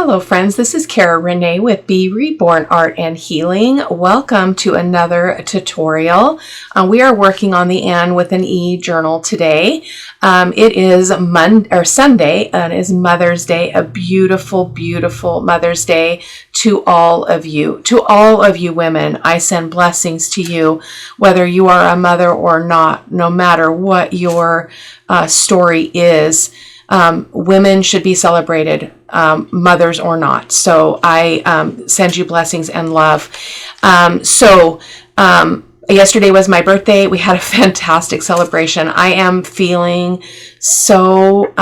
Hello friends, this is Cara-Renee with B.Reborn Art and Healing. Welcome to another tutorial. We are working on the N with an E journal today. It is Sunday and it is Mother's Day, a beautiful, beautiful Mother's Day to all of you. To all of you women, I send blessings to you, whether you are a mother or not, no matter what your story is. Women should be celebrated, mothers or not. So I send you blessings and love. Yesterday was my birthday. We had a fantastic celebration. I am feeling so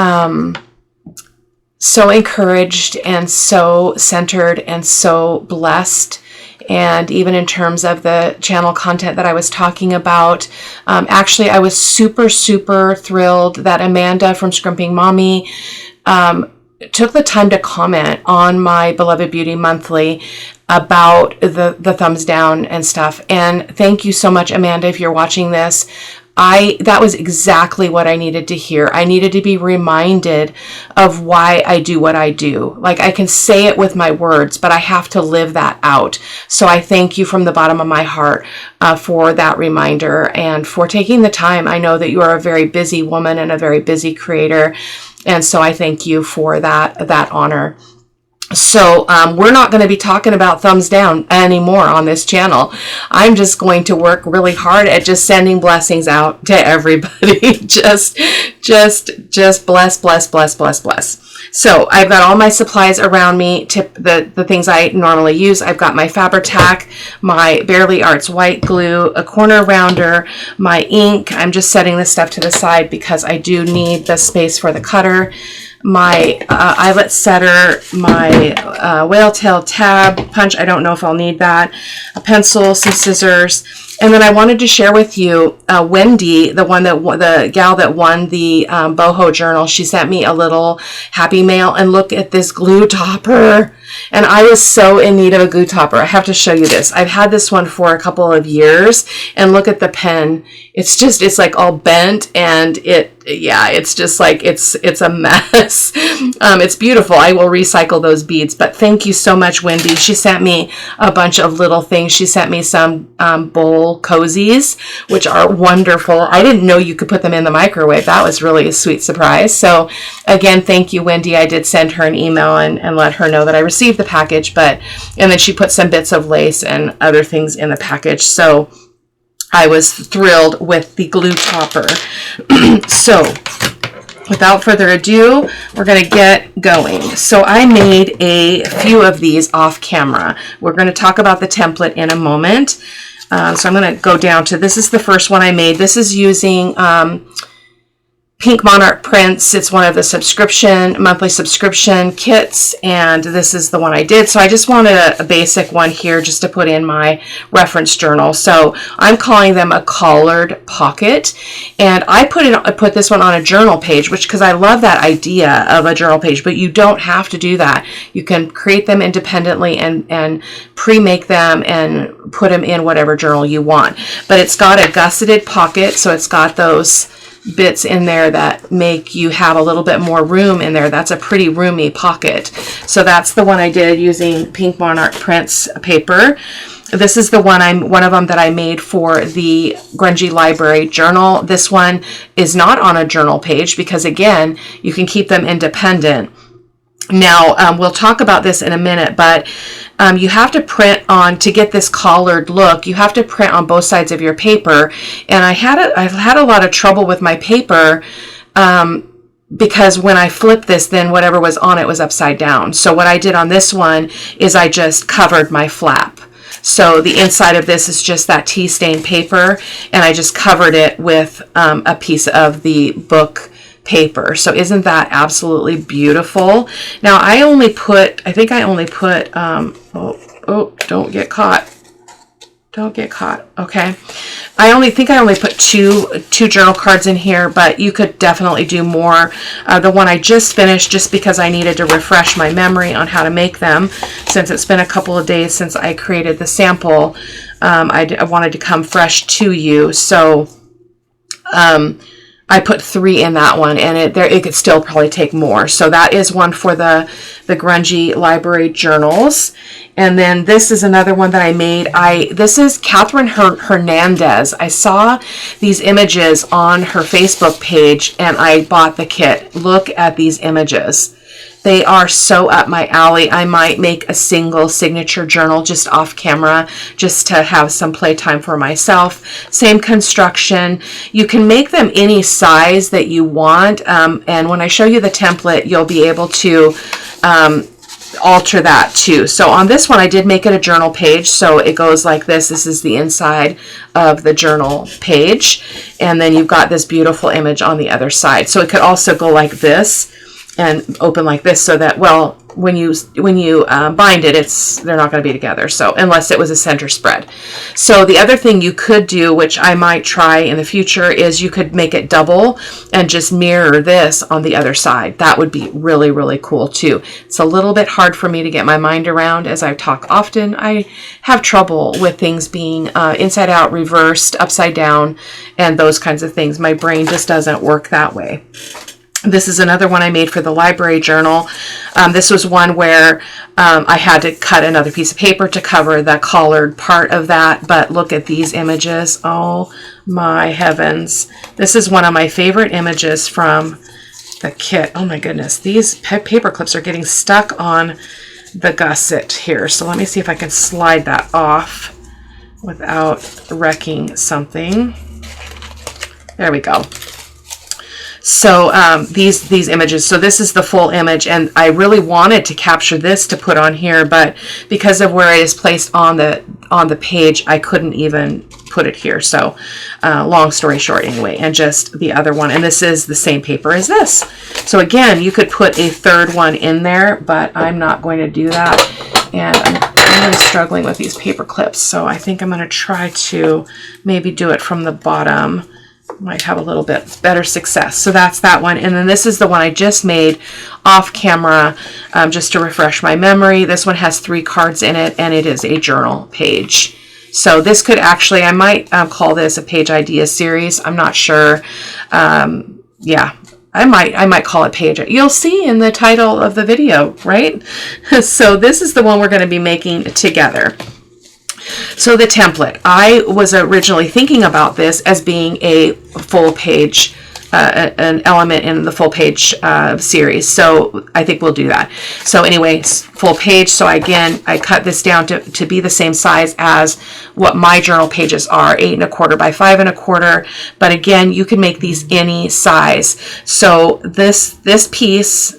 encouraged and so centered and so blessed. And even in terms of the channel content that I was talking about, actually, I was super, super thrilled that Amanda from Scrimping Mommy took the time to comment on my Beloved Beauty Monthly about the thumbs down and stuff. And thank you so much, Amanda, if you're watching this. That was exactly what I needed to hear. I needed to be reminded of why I do what I do. Like, I can say it with my words, but I have to live that out. So I thank you from the bottom of my heart for that reminder and for taking the time. I know that you are a very busy woman and a very busy creator. And so I thank you for that honor. So we're not going to be talking about thumbs down anymore on this channel. I'm just going to work really hard at just sending blessings out to everybody. just bless, bless, bless, bless, bless. So I've got all my supplies around me, the things I normally use. I've got my Fabri-Tac, my Bearly Arts white glue, a corner rounder, my ink. I'm just setting this stuff to the side because I do need the space for the cutter. My eyelet setter, my whale tail tab punch. I don't know if I'll need that. A pencil, some scissors. And then I wanted to share with you Wendy, the gal that won the boho journal. She sent me a little happy mail, and look at this glue topper. And I was so in need of a glue topper. I have to show you this. I've had this one for a couple of years, and look at the pen. It's like all bent, and it's just like, it's a mess. It's beautiful. I will recycle those beads, but thank you so much, Wendy. She sent me a bunch of little things. She sent me some bowl cozies, which are wonderful. I didn't know you could put them in the microwave. That was really a sweet surprise. So again, thank you, Wendy. I did send her an email and let her know that I received the package, and then she put some bits of lace and other things in the package. So I was thrilled with the glue topper. So without further ado, we're going to get going. So I made a few of these off camera. We're going to talk about the template in a moment. So I'm going to go down to, this is the first one I made. This is using Pink Monarch prints. It's one of the monthly subscription kits, and this is the one I did. So I just wanted a basic one here just to put in my reference journal. So I'm calling them a collared pocket, and I put this one on a journal page, because I love that idea of a journal page, but you don't have to do that. You can create them independently and pre-make them and put them in whatever journal you want. But it's got a gusseted pocket, so it's got those bits in there that make you have a little bit more room in there. That's a pretty roomy pocket. So that's the one I did using Pink Monarch prints paper. This is the one of them that I made for the Grungy Library Journal. This one is not on a journal page because, again, you can keep them independent. Now, we'll talk about this in a minute, but you have to print on, to get this collared look, you have to print on both sides of your paper. And I've had a lot of trouble with my paper because when I flipped this, then whatever was on it was upside down. So what I did on this one is I just covered my flap. So the inside of this is just that tea stain paper, and I just covered it with a piece of the book paper. So isn't that absolutely beautiful? Now I think I only put don't get caught. Okay. I think I only put two journal cards in here, but you could definitely do more. The one I just finished, just because I needed to refresh my memory on how to make them, since it's been a couple of days since I created the sample. I wanted to come fresh to you. So I put 3 in that one, and it could still probably take more. So that is one for the Grungy Library Journals. And then this is another one that I made. This is Catherine Hernandez. I saw these images on her Facebook page, and I bought the kit. Look at these images. They are so up my alley. I might make a single signature journal just off camera, just to have some playtime for myself. Same construction. You can make them any size that you want. And when I show you the template, you'll be able to alter that too. So on this one, I did make it a journal page. So it goes like this. This is the inside of the journal page. And then you've got this beautiful image on the other side. So it could also go like this and open like this, so that, well, when you bind it, they're not going to be together. So unless it was a center spread. So the other thing you could do, which I might try in the future, is you could make it double and just mirror this on the other side. That would be really, really cool too. It's a little bit hard for me to get my mind around. As I talk often, I have trouble with things being inside out, reversed, upside down, and those kinds of things. My brain just doesn't work that way. This is another one I made for the library journal. This was one where I had to cut another piece of paper to cover the collared part of that. But look at these images. Oh my heavens. This is one of my favorite images from the kit. Oh my goodness. These paper clips are getting stuck on the gusset here. So let me see if I can slide that off without wrecking something. There we go. So these images, so this is the full image, and I really wanted to capture this to put on here, but because of where it is placed on the page, I couldn't even put it here. So long story short anyway, and just the other one, and this is the same paper as this. So again, you could put a third one in there, but I'm not going to do that, and I'm really struggling with these paper clips, so I think I'm going to try to maybe do it from the bottom. Might have a little bit better success. So that's that one. And then this is the one I just made off camera, just to refresh my memory. This one has 3 cards in it, and it is a journal page. So this could actually, I might call this a page idea series. I'm not sure. Yeah, I might call it page. You'll see in the title of the video, right? So this is the one we're going to be making together. So the template, I was originally thinking about this as being a full page, an element in the full page series. So I think we'll do that. So anyway, full page. So again, I cut this down to be the same size as what my journal pages are, 8 1/4 by 5 1/4. But again, you can make these any size. So this piece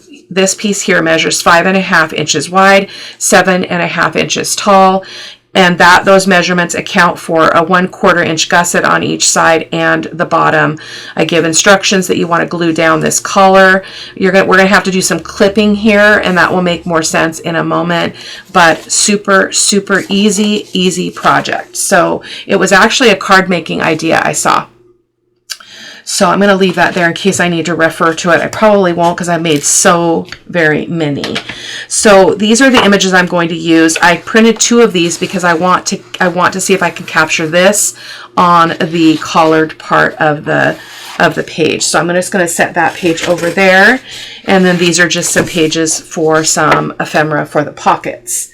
here measures 5 1/2 inches wide, 7 1/2 inches tall. And those measurements account for a 1/4 inch gusset on each side and the bottom. I give instructions that you want to glue down this collar. We're going to have to do some clipping here, and that will make more sense in a moment. But super, super easy project. So it was actually a card making idea I saw. So I'm going to leave that there in case I need to refer to it. I probably won't, because I made so very many. So these are the images I'm going to use. I printed 2 of these because I want to see if I can capture this on the collared part of the page. So I'm just going to set that page over there. And then these are just some pages for some ephemera for the pockets.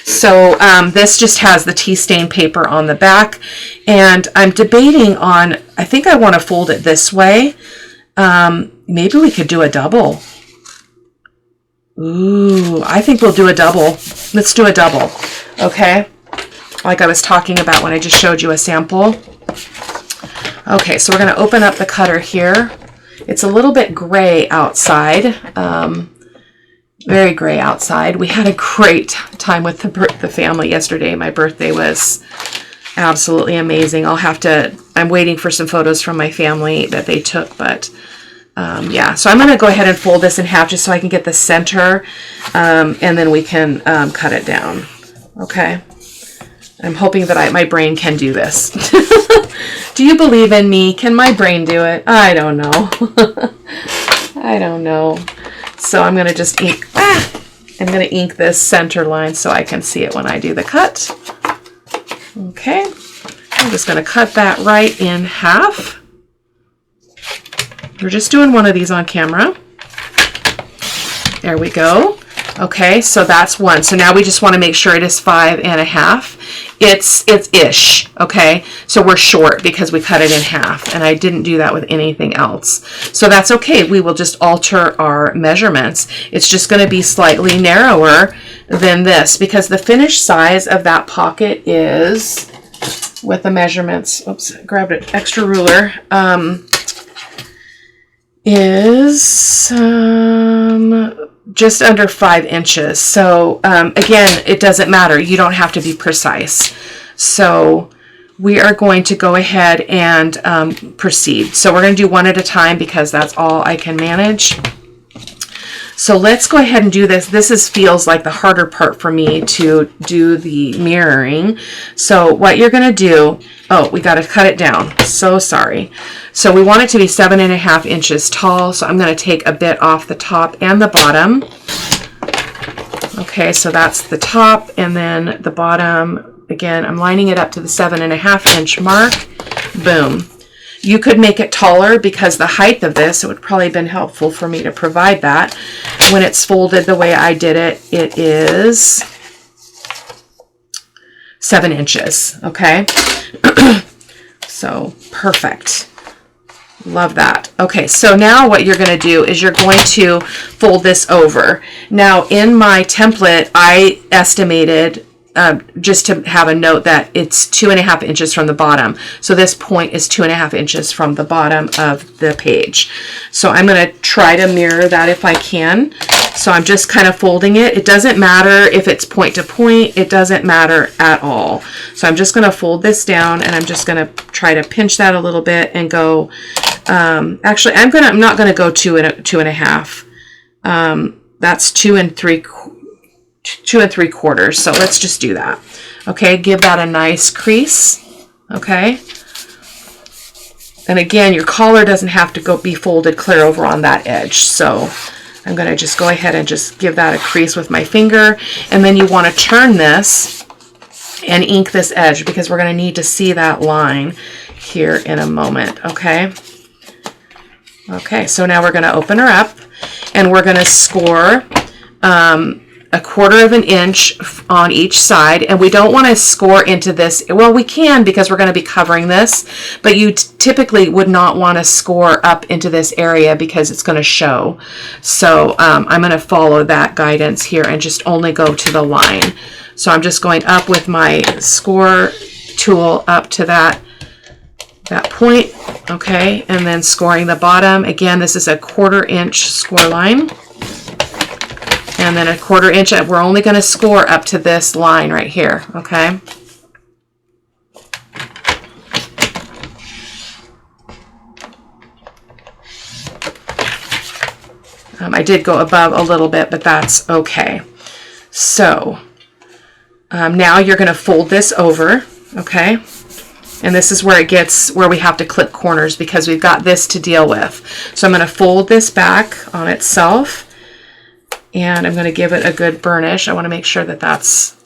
So this just has the tea stain paper on the back, and I'm debating on, I think I want to fold it this way. Maybe we could do a double. Ooh, I think we'll do a double. Let's do a double, okay? Like I was talking about when I just showed you a sample. Okay, so we're going to open up the cutter here. It's a little bit gray outside. Very gray outside. We had a great time with the family yesterday. My birthday was absolutely amazing. I'm waiting for some photos from my family that they took, but yeah. So I'm going to go ahead and fold this in half just so I can get the center, and then we can cut it down. Okay. I'm hoping that my brain can do this. Do you believe in me? Can my brain do it? I don't know. I don't know. So I'm going to just ink. I'm going to ink this center line so I can see it when I do the cut. Okay. I'm just going to cut that right in half. We're just doing one of these on camera. There we go. Okay, so that's one. So now we just want to make sure it is 5.5. It's ish. Okay, so we're short because we cut it in half, and I didn't do that with anything else. So that's okay. We will just alter our measurements. It's just going to be slightly narrower than this because the finished size of that pocket is, with the measurements, oops, I grabbed an extra ruler, is just under 5 inches. So again, it doesn't matter. You don't have to be precise. So we are going to go ahead and proceed. So we're going to do one at a time because that's all I can manage. So let's go ahead and do this. This feels like the harder part for me to do the mirroring. So what you're going to do, oh, we got to cut it down. So sorry. So we want it to be 7.5 inches tall. So I'm going to take a bit off the top and the bottom. Okay, so that's the top, and then the bottom, again, I'm lining it up to the 7.5 inch mark. Boom. You could make it taller because the height of this, it would probably have been helpful for me to provide that. When it's folded the way I did it, it is 7 inches, okay? So, perfect. Love that. Okay, so now what you're going to do is you're going to fold this over. Now, in my template, I estimated, just to have a note, that it's 2.5 inches from the bottom. So this point is 2.5 inches from the bottom of the page. So I'm going to try to mirror that if I can. So I'm just kind of folding it. It doesn't matter if it's point to point. It doesn't matter at all. So I'm just going to fold this down, and I'm just going to try to pinch that a little bit and go, actually, I'm not going to go 2.5. That's 2 3/4. So let's just do that. Okay, give that a nice crease. Okay. And again, your collar doesn't have to be folded clear over on that edge. So I'm going to just go ahead and just give that a crease with my finger. And then you want to turn this and ink this edge because we're going to need to see that line here in a moment. Okay. Okay, so now we're going to open her up, and we're going to score 1/4 inch on each side. And we don't want to score into this. Well, we can because we're going to be covering this, but you typically would not want to score up into this area because it's going to show. So I'm going to follow that guidance here and just only go to the line. So I'm just going up with my score tool up to that point, okay, and then scoring the bottom. Again, this is a 1/4 inch score line. And then 1/4 inch, we're only going to score up to this line right here, okay? I did go above a little bit, but that's okay. So now you're going to fold this over, okay? And this is where it gets, where we have to clip corners because we've got this to deal with. So I'm going to fold this back on itself. And I'm going to give it a good burnish. I want to make sure that that's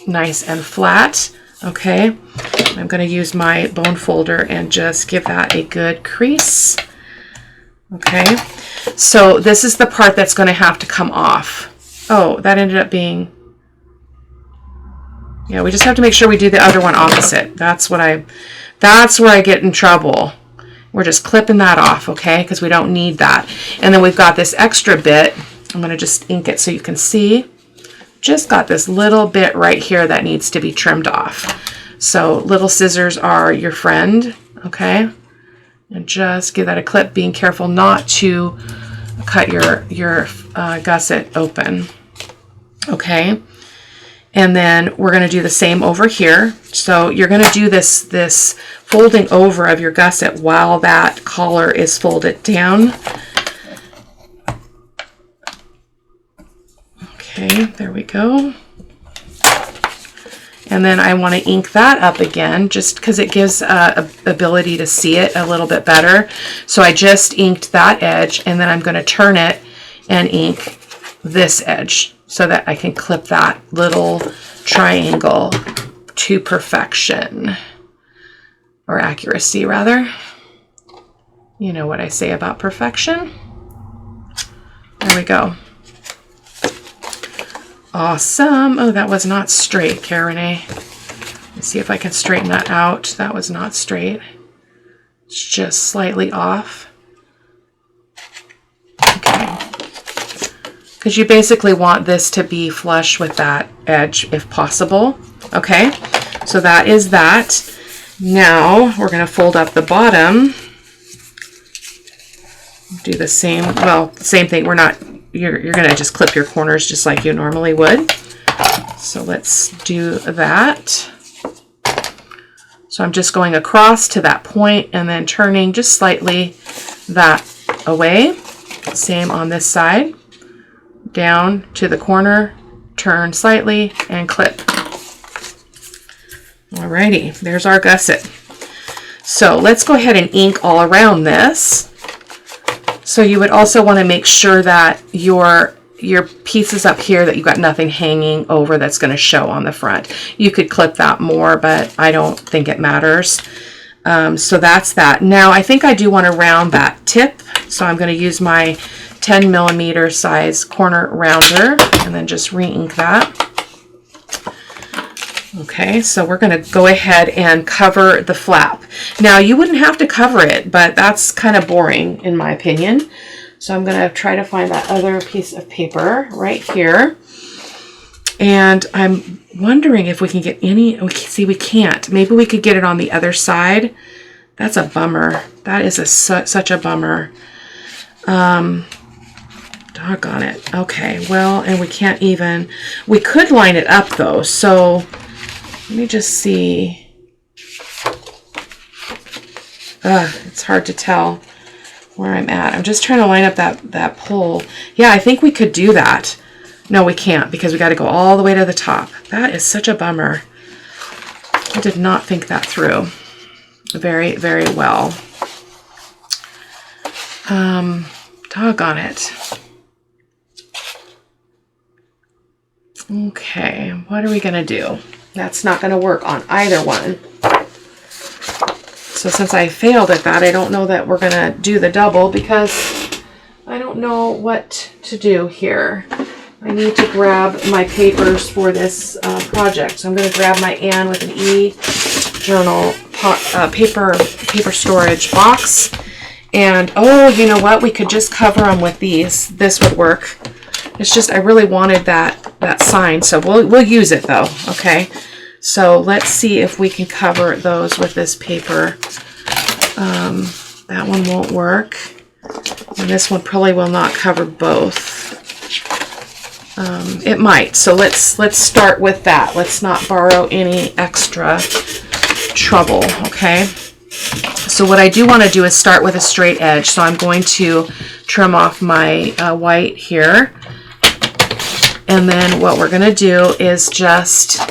nice and flat. Okay. I'm going to use my bone folder and just give that a good crease. Okay. So this is the part that's going to have to come off. Oh, that ended up being, yeah, we just have to make sure we do the other one opposite. That's where I get in trouble. We're just clipping that off, okay? Because we don't need that. And then we've got this extra bit. I'm going to just ink it so you can see. Just got this little bit right here that needs to be trimmed off. So little scissors are your friend, okay? And just give that a clip, being careful not to cut your gusset open, okay? And then we're going to do the same over here. So you're going to do this folding over of your gusset while that collar is folded down. Okay, there we go. And then I want to ink that up again just because it gives ability to see it a little bit better. So I just inked that edge, and then I'm going to turn it and ink this edge so that I can clip that little triangle to perfection, or accuracy rather. You know what I say about perfection. There we go. Awesome. Oh, that was not straight, Cara-Renee. Let's see if I can straighten that out. That was not straight. It's just slightly off. Okay. Because you basically want this to be flush with that edge if possible. Okay, so that is that. Now we're going to fold up the bottom. Do the same, well, same thing. You're going to just clip your corners just like you normally would. So let's do that. So I'm just going across to that point and then turning just slightly that away. Same on this side. Down to the corner, turn slightly, and clip. Alrighty, there's our gusset. So let's go ahead and ink all around this. So you would also want to make sure that your pieces up here, that you've got nothing hanging over that's going to show on the front. You could clip that more, but I don't think it matters. So that's that. Now I think I do want to round that tip. So I'm going to use my 10mm size corner rounder and then just re-ink that. Okay, so we're going to go ahead and cover the flap. Now you wouldn't have to cover it, but that's kind of boring in my opinion. So I'm going to try to find that other piece of paper right here. And I'm wondering if we can get any, see, we can't. Maybe we could get it on the other side. That's a bummer. That is such a bummer. Doggone it. Okay, well, and we can't even, we could line it up though. So let me just see. It's hard to tell where I'm at. I'm just trying to line up that pole. Yeah, I think we could do that. No, we can't because we got to go all the way to the top. That is such a bummer. I did not think that through very, very well. Doggone it. Okay, what are we going to do? That's not going to work on either one. So since I failed at that, I don't know that we're going to do the double because I don't know what to do here. I need to grab my papers for this project. So I'm going to grab my Anne with an E journal paper storage box. And oh, you know what? We could just cover them with these. This would work. It's just I really wanted that sign, so we'll use it though. Okay. So let's see if we can cover those with this paper. That one won't work. And this one probably will not cover both. It might. So let's start with that. Let's not borrow any extra trouble, okay? So what I do want to do is start with a straight edge. So I'm going to trim off my white here. And then what we're going to do is just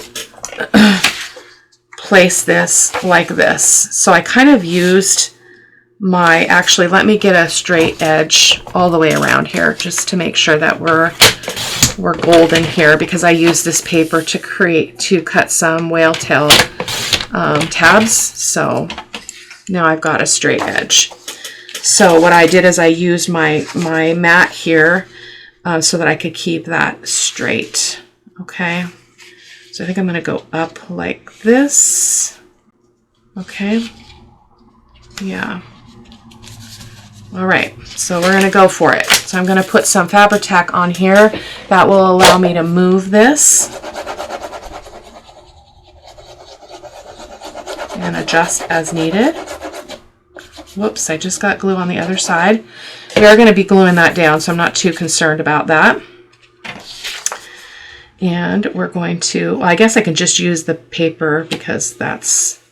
place this like this. So I kind of used my, actually let me get a straight edge all the way around here just to make sure that we're golden here, because I used this paper to cut some whale tail tabs. So now I've got a straight edge. So what I did is I used my mat here so that I could keep that straight. Okay. So I think I'm going to go up like this. Okay. Yeah. All right. So we're going to go for it. So I'm going to put some Fabri-Tac on here. That will allow me to move this and adjust as needed. Whoops, I just got glue on the other side. We are going to be gluing that down, so I'm not too concerned about that. And we're going to, well, I guess I can just use the paper because that's,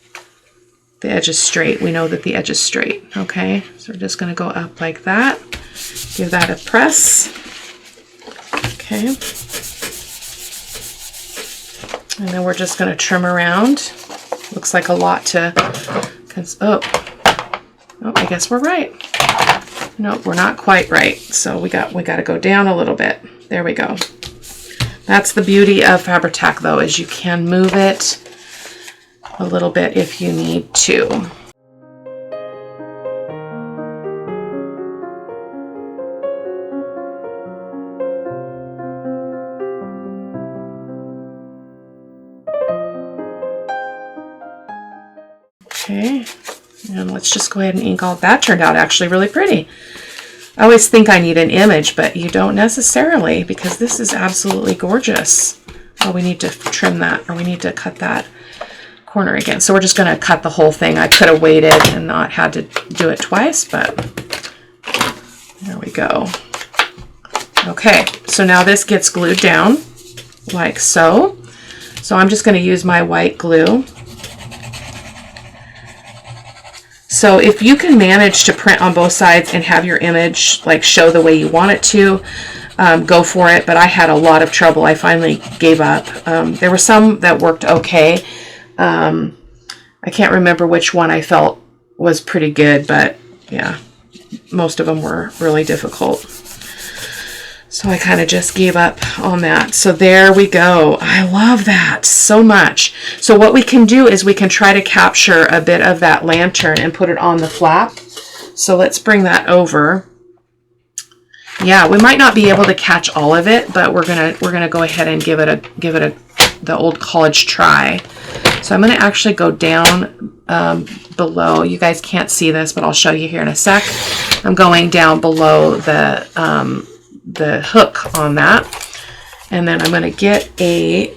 the edge is straight. We know that the edge is straight. Okay, so we're just going to go up like that. Give that a press. Okay. And then we're just going to trim around. Looks like a lot to, oh, I guess we're right. Nope, we're not quite right. So we got to go down a little bit. There we go. That's the beauty of Fabri-Tac though, is you can move it a little bit if you need to. Okay, and let's just go ahead and ink all that. Turned out actually really pretty. I always think I need an image, but you don't necessarily, because this is absolutely gorgeous. Oh, we need to trim that, or we need to cut that corner again. So we're just going to cut the whole thing. I could have waited and not had to do it twice, but there we go. Okay, so now this gets glued down like so. So I'm just going to use my white glue. So if you can manage to print on both sides and have your image like show the way you want it to, go for it. But I had a lot of trouble. I finally gave up. There were some that worked okay. I can't remember which one I felt was pretty good, but yeah, most of them were really difficult. So I kind of just gave up on that. So there we go. I love that so much. So what we can do is we can try to capture a bit of that lantern and put it on the flap. So let's bring that over. Yeah, we might not be able to catch all of it, but we're gonna go ahead and give it the old college try. So I'm gonna actually go down below. You guys can't see this, but I'll show you here in a sec. I'm going down below the hook on that, and then I'm going to get a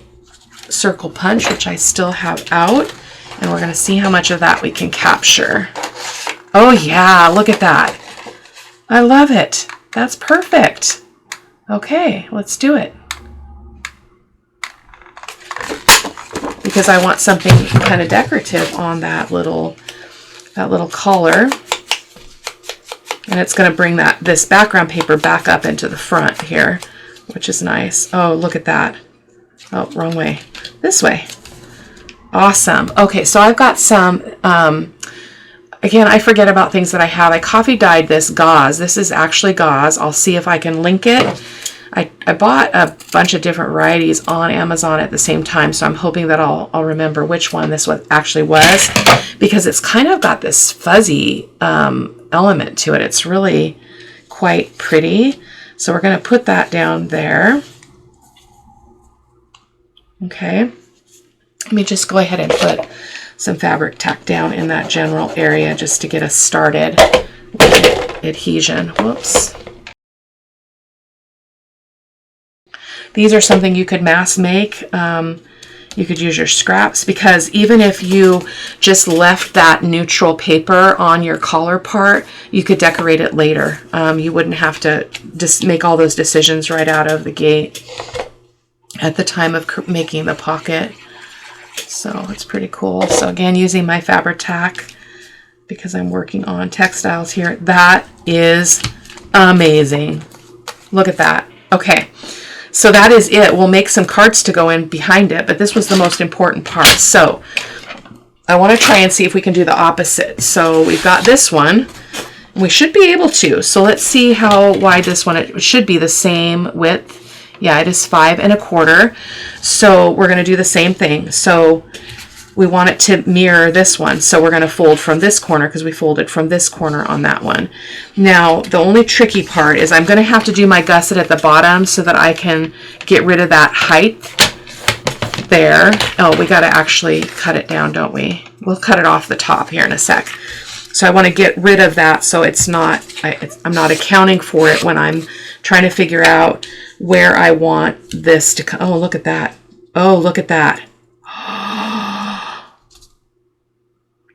circle punch, which I still have out, and we're going to see how much of that we can capture. Oh yeah, look at that. I love it. That's perfect. Okay, let's do it, because I want something kind of decorative on that little collar. And it's going to bring this background paper back up into the front here, which is nice. Oh, look at that. Oh, wrong way. This way. Awesome. Okay, so I've got some, again, I forget about things that I have. I coffee dyed this gauze. This is actually gauze. I'll see if I can link it. I bought a bunch of different varieties on Amazon at the same time, so I'm hoping that I'll remember which one this actually was, because it's kind of got this fuzzy element to it. It's really quite pretty. So we're going to put that down there. Okay. Let me just go ahead and put some fabric tack down in that general area just to get us started with adhesion. Whoops. These are something you could mass make. You could use your scraps, because even if you just left that neutral paper on your collar part, you could decorate it later. You wouldn't have to just make all those decisions right out of the gate at the time of making the pocket. So it's pretty cool. So again, using my Fabri-Tac, because I'm working on textiles here. That is amazing. Look at that. Okay. So that is it. We'll make some cards to go in behind it, but this was the most important part. So I want to try and see if we can do the opposite. So we've got this one. We should be able to. So let's see how wide this one, it should be the same width. Yeah, it is 5 1/4. So we're going to do the same thing. So we want it to mirror this one. So we're going to fold from this corner, because we folded from this corner on that one. Now, the only tricky part is I'm going to have to do my gusset at the bottom so that I can get rid of that height there. Oh, we got to actually cut it down, don't we? We'll cut it off the top here in a sec. So I want to get rid of that so it's not, I'm not accounting for it when I'm trying to figure out where I want this to come. Oh, look at that. Oh, look at that.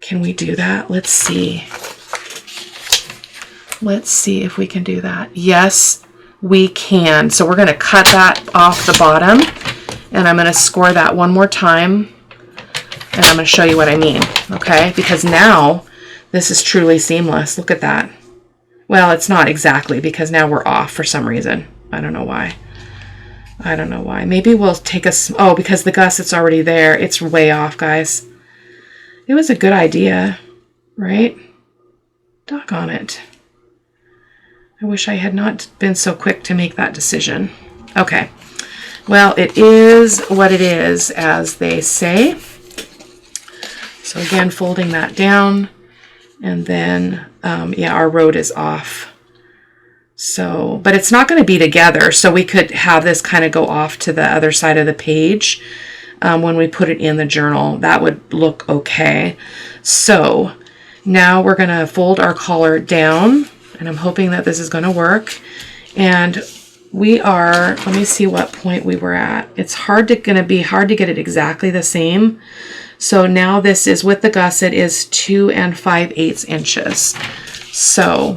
Can we do that? Let's see. Let's see if we can do that. Yes, we can. So we're going to cut that off the bottom, and I'm going to score that one more time, and I'm going to show you what I mean. Okay, because now this is truly seamless. Look at that. Well, it's not exactly, because now we're off for some reason. I don't know why. I don't know why. Maybe we'll take a, oh, because the gusset's already there. It's way off, guys. It was a good idea, right? Doggone it. I wish I had not been so quick to make that decision. Okay. Well, it is what it is, as they say. So again, folding that down, and then, yeah, our road is off. So, but it's not going to be together, so we could have this kind of go off to the other side of the page. when we put it in the journal. That would look okay. So now we're going to fold our collar down, and I'm hoping that this is going to work. And we are, let me see what point we were at. It's gonna be hard to get it exactly the same. So now this is, with the gusset, is 2 5/8 inches. So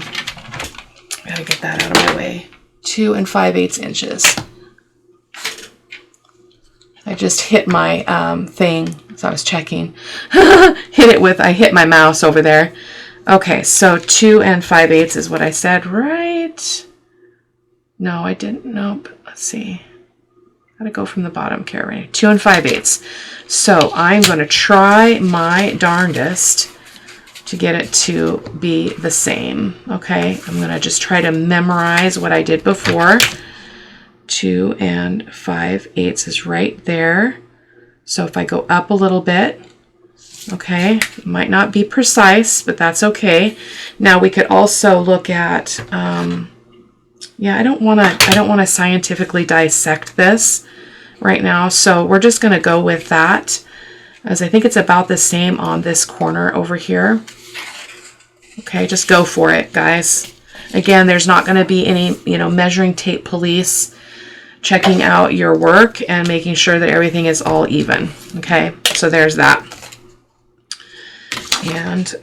gotta get that out of my way. 2 5/8 inches. I just hit my thing, so I was checking. I hit my mouse over there. Okay, so 2 5/8 is what I said, right? No, I didn't. Nope. Let's see. Gotta go from the bottom, Cara-Renee. 2 5/8. So I'm going to try my darndest to get it to be the same. Okay, I'm going to just try to memorize what I did before. 2 5/8 is right there. So if I go up a little bit, okay, it might not be precise, but that's okay. Now we could also look at, yeah, I don't want to scientifically dissect this right now, so we're just going to go with that, as I think it's about the same on this corner over here. Okay, just go for it, guys. Again, there's not going to be any, measuring tape police checking out your work and making sure that everything is all even. Okay, so there's that. And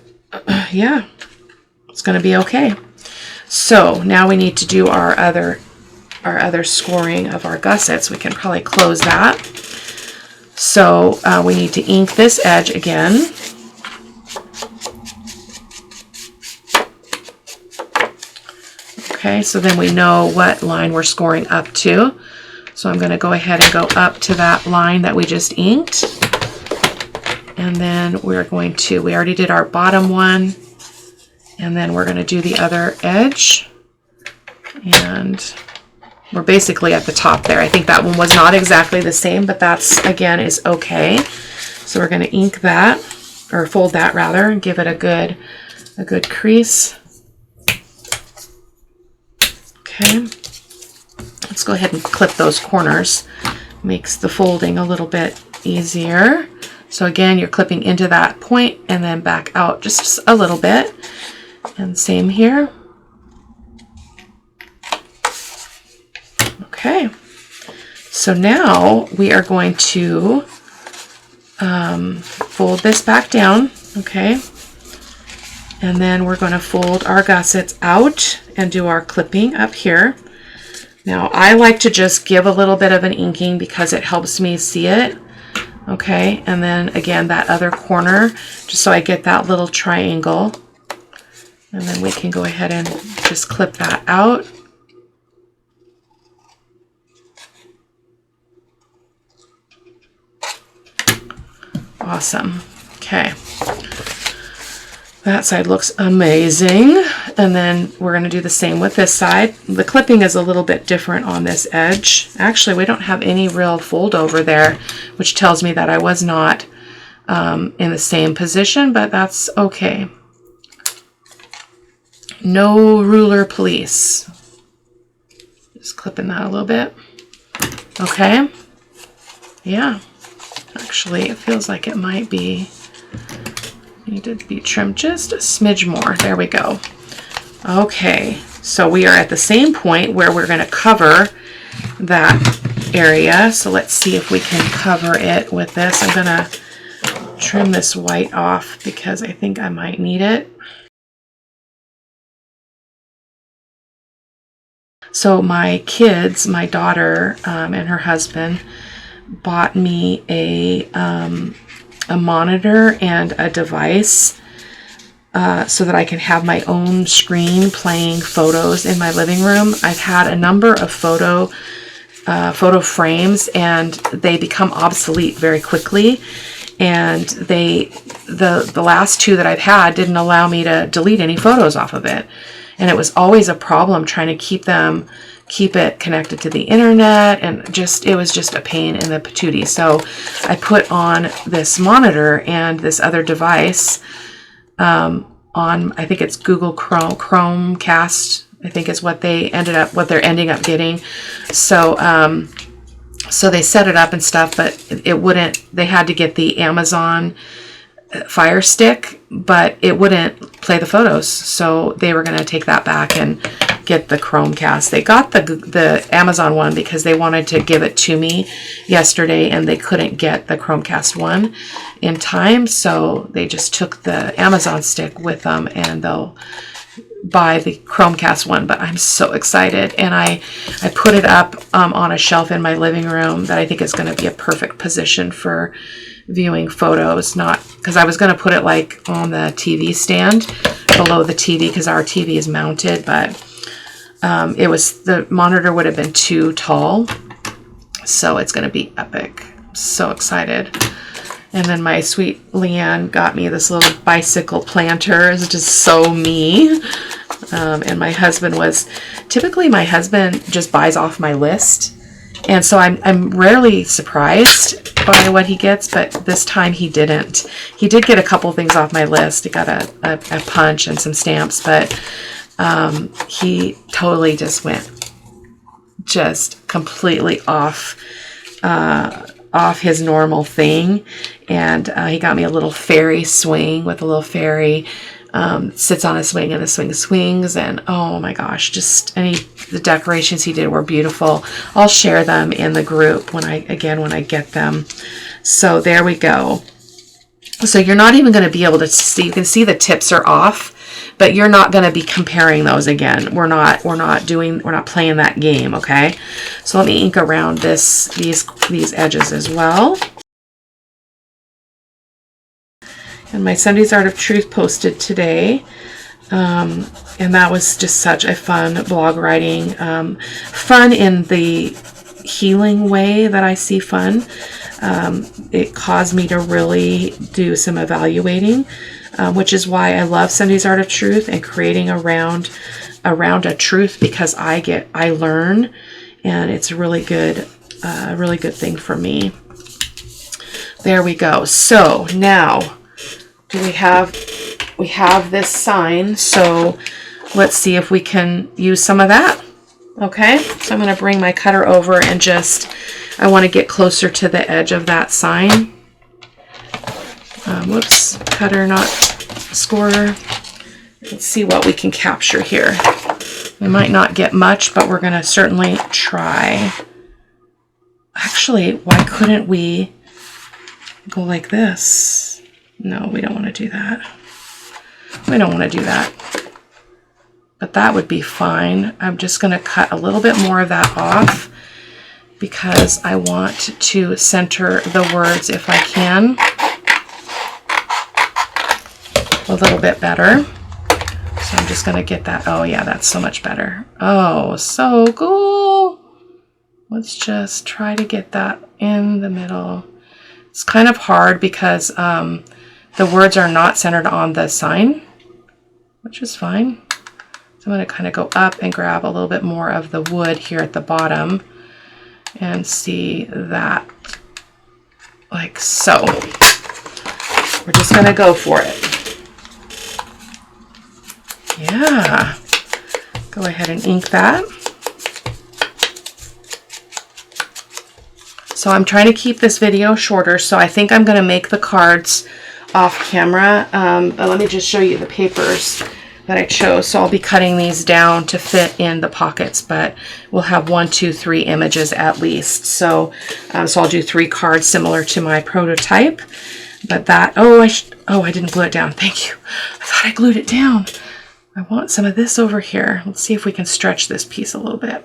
yeah, it's going to be okay. So now we need to do our other scoring of our gussets. We can probably close that. So we need to ink this edge again. Okay, so then we know what line we're scoring up to. So I'm going to go ahead and go up to that line that we just inked. And then we're going to, we already did our bottom one. And then we're going to do the other edge. And we're basically at the top there. I think that one was not exactly the same, but that's, again, is okay. So we're going to ink that, or fold that rather, and give it a good crease. Okay. Let's go ahead and clip those corners. Makes the folding a little bit easier. So again, you're clipping into that point and then back out just a little bit. And same here. Okay, so now we are going to fold this back down, okay? And then we're going to fold our gussets out and do our clipping up here. Now, I like to just give a little bit of an inking because it helps me see it, okay? And then again, that other corner, just so I get that little triangle. And then we can go ahead and just clip that out. Awesome. Okay. That side looks amazing. And then we're going to do the same with this side. The clipping is a little bit different on this edge. Actually, we don't have any real fold over there, which tells me that I was not in the same position, but that's okay. No ruler police. Just clipping that a little bit. Okay. Yeah. Actually, it feels like it might be, need to be trimmed just a smidge more. There we go. Okay. So we are at the same point where we're going to cover that area. So let's see if we can cover it with this. I'm going to trim this white off because I think I might need it. So my kids, my daughter and her husband, bought me a monitor and a device so that I can have my own screen playing photos in my living room. I've had a number of photo frames, and they become obsolete very quickly. And the last two that I've had didn't allow me to delete any photos off of it. And it was always a problem trying to keep it connected to the internet, and it was just a pain in the patootie. So I put on this monitor and this other device on, I think it's Google Chromecast, I think is what they're ending up getting. So So they set it up and stuff, but it wouldn't, they had to get the Amazon Fire Stick, but it wouldn't play the photos. So they were going to take that back and get the Chromecast. They got the Amazon one because they wanted to give it to me yesterday and they couldn't get the Chromecast one in time. So they just took the Amazon stick with them and they'll buy the Chromecast one. But I'm so excited, and I put it up on a shelf in my living room that I think is going to be a perfect position for viewing photos. Not because I was going to put it like on the TV stand below the TV because our TV is mounted, but the monitor would have been too tall, so it's going to be epic. So excited. And then my sweet Leanne got me this little bicycle planter. It's just so me. And my husband typically my husband just buys off my list. And so I'm rarely surprised by what he gets, but this time he didn't. He did get a couple things off my list. He got a punch and some stamps, but he totally just went completely off his normal thing. And he got me a little fairy swing with a little fairy, sits on a swing and the swing swings. And oh my gosh, the decorations he did were beautiful. I'll share them in the group when I get them. So there we go. So you're not even going to be able to see, you can see the tips are off, but you're not going to be comparing those again. We're not playing that game. Okay. So let me ink around these edges as well. And my Sunday's Art of Truth posted today. And that was just such a fun blog writing, fun in the healing way that I see fun. It caused me to really do some evaluating, which is why I love Sunday's Art of Truth and creating around a truth, because I learn, and it's a really good thing for me. There we go. So now we have this sign, so let's see if we can use some of that. Okay, so I'm going to bring my cutter over and I want to get closer to the edge of that sign. Whoops, cutter, not scorer. Let's see what we can capture here. We might not get much, but we're going to certainly try. Actually, why couldn't we go like this? No, we don't want to do that. We don't want to do that. But that would be fine. I'm just going to cut a little bit more of that off because I want to center the words, if I can, a little bit better. So I'm just going to get that. Oh yeah, that's so much better. Oh, so cool. Let's just try to get that in the middle. It's kind of hard because the words are not centered on the sign, which is fine. So I'm going to kind of go up and grab a little bit more of the wood here at the bottom and see that, like so. We're just going to go for it. Yeah. Go ahead and ink that. So I'm trying to keep this video shorter, so I think I'm going to make the cards off camera. But let me just show you the papers that I chose. So I'll be cutting these down to fit in the pockets, but we'll have 1, 2, 3 images at least. So, so I'll do 3 cards similar to my prototype. But that, I didn't glue it down. Thank you. I thought I glued it down. I want some of this over here. Let's see if we can stretch this piece a little bit.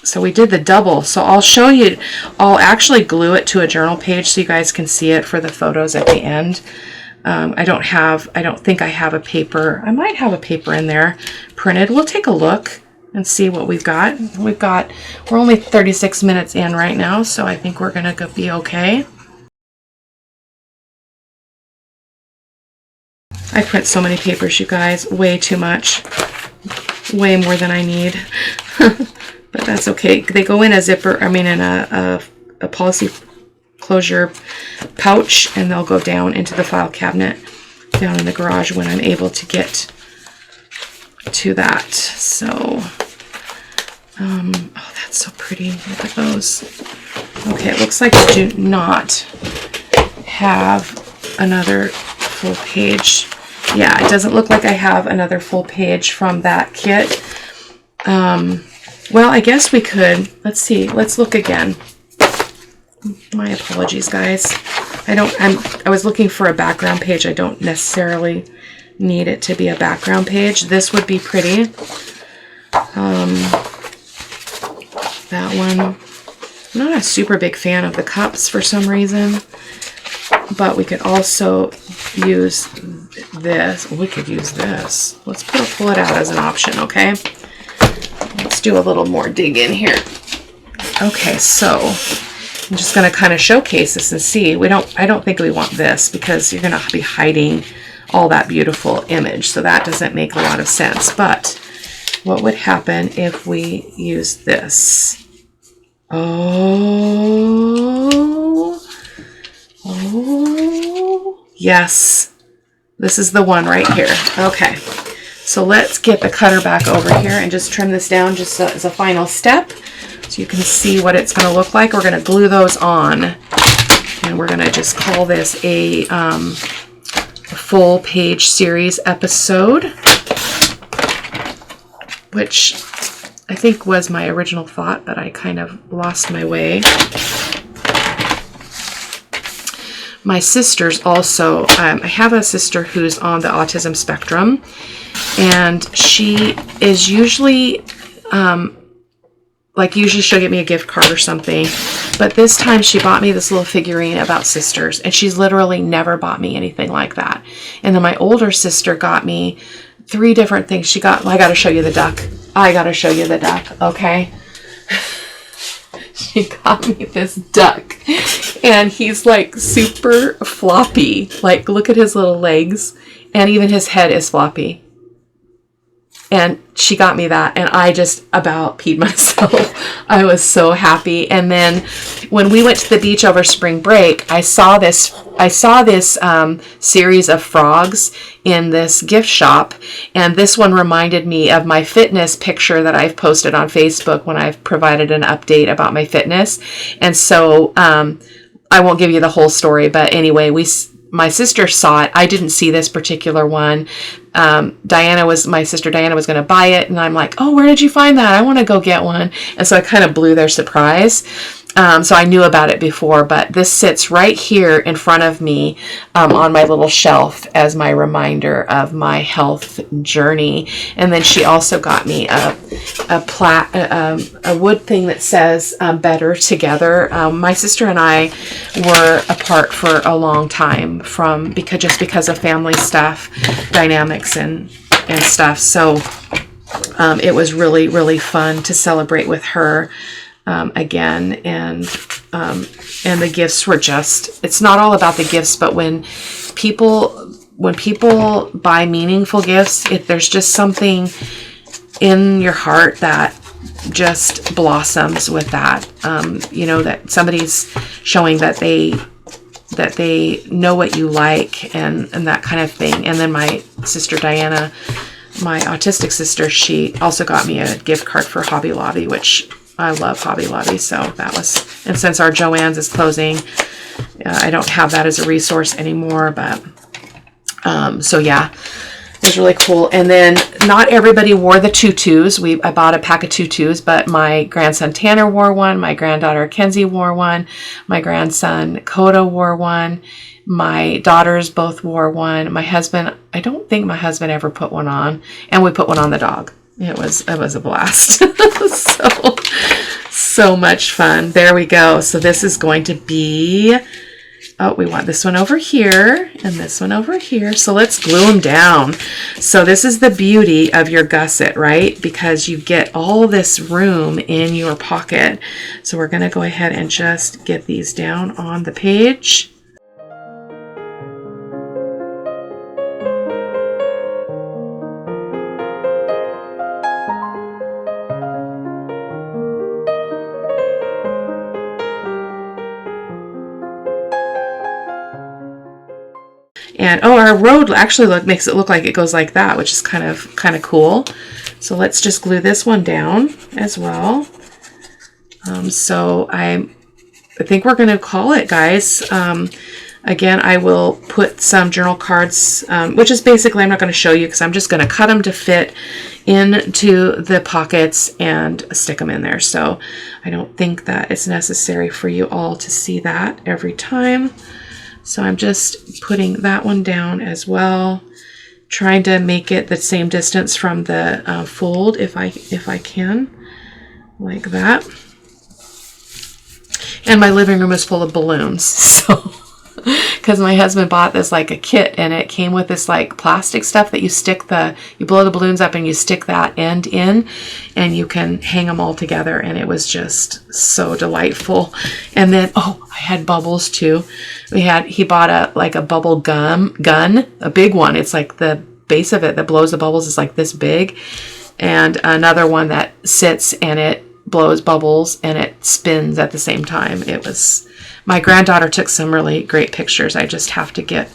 So we did the double. So I'll show you, I'll actually glue it to a journal page so you guys can see it for the photos at the end. I don't think I have a paper. I might have a paper in there printed. We'll take a look and see what we've got. We're only 36 minutes in right now, so I think we're gonna be okay. I print so many papers, you guys, way too much, way more than I need. But that's okay. They go in a zipper, in a policy closure pouch, and they'll go down into the file cabinet down in the garage when I'm able to get to that. So Oh, that's so pretty. Look at those. Okay, it looks like I do not have another full page. Yeah, it doesn't look like I have another full page from that kit. Well, I guess we could. Let's see. Let's look again. My apologies, guys. I was looking for a background page. I don't necessarily need it to be a background page. This would be pretty. That one. I'm not a super big fan of the cups for some reason, but we could also use this. We could use this. Let's pull it out as an option, okay? Let's do a little more dig in here. Okay, so I'm just going to kind of showcase this and see. I don't think we want this because you're going to be hiding all that beautiful image, so that doesn't make a lot of sense. But what would happen if we use this? Oh, yes. This is the one right here. Okay. So let's get the cutter back over here and just trim this down just as a final step so you can see what it's going to look like. We're going to glue those on, and we're going to just call this a full page series episode, which I think was my original thought, but I kind of lost my way. My sister's also, I have a sister who's on the autism spectrum, and she is usually, usually she'll get me a gift card or something, but this time she bought me this little figurine about sisters, and she's literally never bought me anything like that. And then my older sister got me 3 different things. I got to show you the duck. I got to show you the duck, okay? She got me this duck, and he's like super floppy. Like, look at his little legs, and even his head is floppy. And she got me that, and I just about peed myself. I was so happy. And then when we went to the beach over spring break, I saw this series of frogs in this gift shop, and this one reminded me of my fitness picture that I've posted on Facebook when I've provided an update about my fitness. And so I won't give you the whole story, but anyway, my sister saw it. I didn't see this particular one. My sister Diana was going to buy it, and I'm like, oh, where did you find that? I want to go get one. And so I kind of blew their surprise. So I knew about it before, but this sits right here in front of me on my little shelf as my reminder of my health journey. And then she also got me a wood thing that says "Better Together." My sister and I were apart for a long time because of family stuff, dynamics and stuff. So it was really, really fun to celebrate with her. Again, and the gifts were it's not all about the gifts, but when people buy meaningful gifts, there's just something in your heart that just blossoms with that, that somebody's showing that they know what you like and that kind of thing. And then my sister Diana, my autistic sister, she also got me a gift card for Hobby Lobby, which I love Hobby Lobby, so and since our Joann's is closing, I don't have that as a resource anymore, but, so yeah, it was really cool. And then not everybody wore the tutus. I bought a pack of tutus, but my grandson Tanner wore one, my granddaughter Kenzie wore one, my grandson Coda wore one, my daughters both wore one, my husband, I don't think my husband ever put one on, and we put one on the dog. It was a blast. so much fun. There we go. So this is going to be, we want this one over here and this one over here. So let's glue them down. So this is the beauty of your gusset, right? Because you get all this room in your pocket. So we're going to go ahead and just get these down on the page. And oh, our road actually makes it look like it goes like that, which is kind of cool. So let's just glue this one down as well. So I think we're going to call it, guys. Again, I will put some journal cards, which is basically, I'm not going to show you because I'm just going to cut them to fit into the pockets and stick them in there. So I don't think that it's necessary for you all to see that every time. So I'm just putting that one down as well, trying to make it the same distance from the fold if I can, like that. And my living room is full of balloons, so because my husband bought this like a kit, and it came with this like plastic stuff that you blow the balloons up and you stick that end in, and you can hang them all together, and it was just so delightful. And then, oh, I had bubbles too. He bought a bubble gun, a big one. It's like the base of it that blows the bubbles is like this big, and another one that sits and it blows bubbles and it spins at the same time. My granddaughter took some really great pictures. I just have to get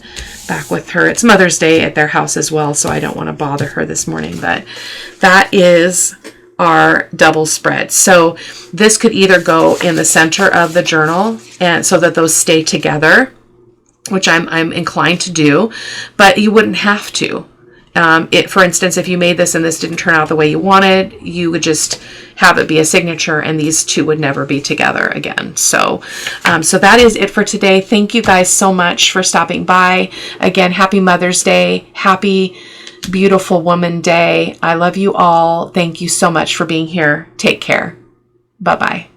back with her. It's Mother's Day at their house as well, so I don't want to bother her this morning, but that is our double spread. So this could either go in the center of the journal, and so that those stay together, which I'm inclined to do, but you wouldn't have to. For instance, if you made this and this didn't turn out the way you wanted, you would just have it be a signature, and these two would never be together again. So that is it for today. Thank you guys so much for stopping by. Again, happy Mother's Day. Happy Beautiful Woman Day. I love you all. Thank you so much for being here. Take care. Bye-bye.